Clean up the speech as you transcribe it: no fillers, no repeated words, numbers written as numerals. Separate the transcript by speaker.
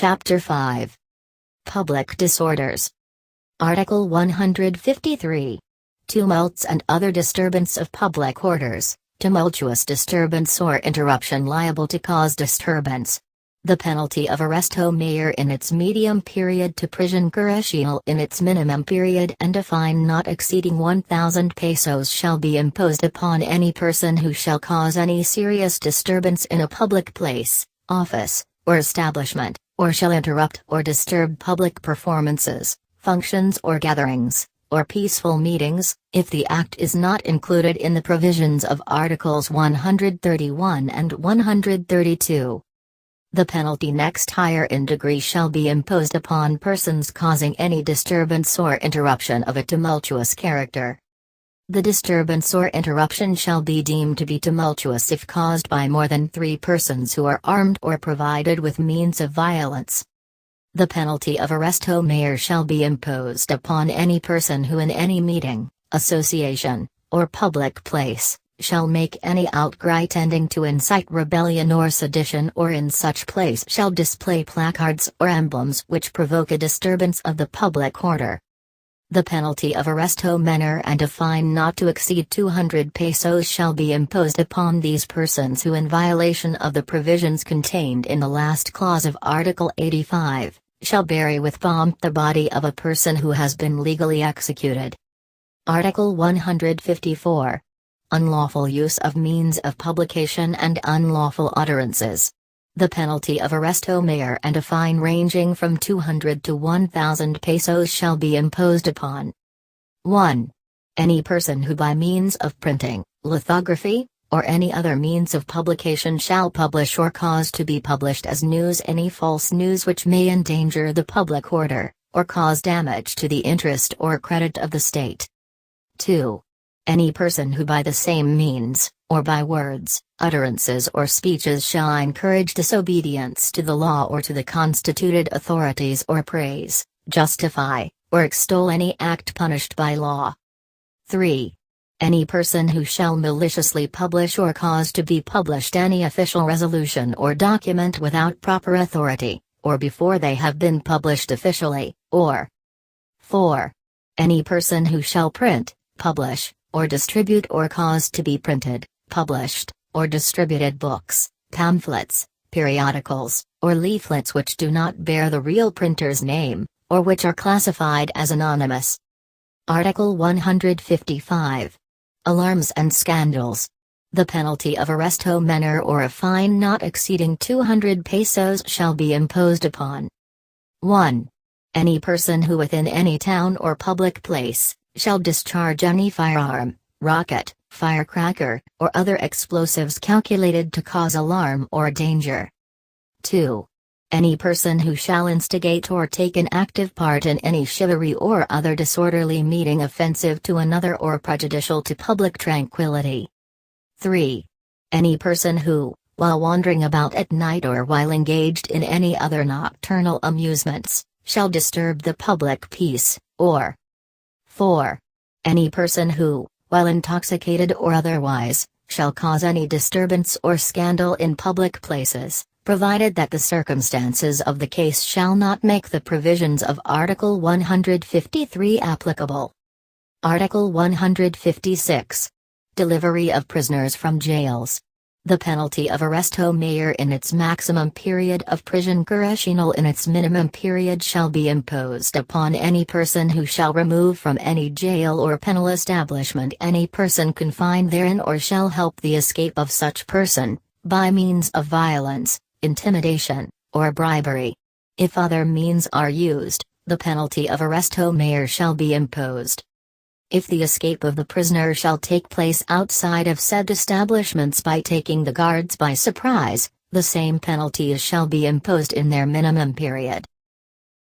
Speaker 1: Chapter 5. Public Disorders. Article 153. Tumults and other disturbance of public orders, tumultuous disturbance or interruption liable to cause disturbance. The penalty of arresto mayor in its medium period to prisión correccional in its minimum period and a fine not exceeding 1,000 pesos shall be imposed upon any person who shall cause any serious disturbance in a public place, office, or establishment, or shall interrupt or disturb public performances, functions or gatherings, or peaceful meetings, if the act is not included in the provisions of Articles 131 and 132. The penalty next higher in degree shall be imposed upon persons causing any disturbance or interruption of a tumultuous character. The disturbance or interruption shall be deemed to be tumultuous if caused by more than 3 persons who are armed or provided with means of violence. The penalty of arresto mayor shall be imposed upon any person who in any meeting, association, or public place, shall make any outcry tending to incite rebellion or sedition or in such place shall display placards or emblems which provoke a disturbance of the public order. The penalty of arresto menor and a fine not to exceed 200 pesos shall be imposed upon these persons who in violation of the provisions contained in the last clause of Article 85, shall bury with pomp the body of a person who has been legally executed. Article 154. Unlawful use of means of publication and unlawful utterances. The penalty of arresto mayor and a fine ranging from 200 to 1,000 pesos shall be imposed upon 1. Any person who by means of printing, lithography, or any other means of publication shall publish or cause to be published as news any false news which may endanger the public order, or cause damage to the interest or credit of the state. 2. Any person who by the same means, or by words, utterances or speeches shall encourage disobedience to the law or to the constituted authorities or praise, justify, or extol any act punished by law. 3. Any person who shall maliciously publish or cause to be published any official resolution or document without proper authority, or before they have been published officially, or 4. Any person who shall print, publish, or distribute or cause to be printed, published, or distributed books, pamphlets, periodicals, or leaflets which do not bear the real printer's name, or which are classified as anonymous. Article 155. Alarms and scandals. The penalty of arresto menor or a fine not exceeding 200 pesos shall be imposed upon 1. Any person who within any town or public place shall discharge any firearm, rocket, firecracker, or other explosives calculated to cause alarm or danger. 2. Any person who shall instigate or take an active part in any chivalry or other disorderly meeting offensive to another or prejudicial to public tranquility. 3. Any person who, while wandering about at night or while engaged in any other nocturnal amusements, shall disturb the public peace, or 4. Any person who, while intoxicated or otherwise, shall cause any disturbance or scandal in public places, provided that the circumstances of the case shall not make the provisions of Article 153 applicable. Article 156. Delivery of prisoners from jails. The penalty of arresto mayor in its maximum period of prisión correccional in its minimum period shall be imposed upon any person who shall remove from any jail or penal establishment any person confined therein or shall help the escape of such person, by means of violence, intimidation, or bribery. If other means are used, the penalty of arresto mayor shall be imposed. If the escape of the prisoner shall take place outside of said establishments by taking the guards by surprise, the same penalties shall be imposed in their minimum period.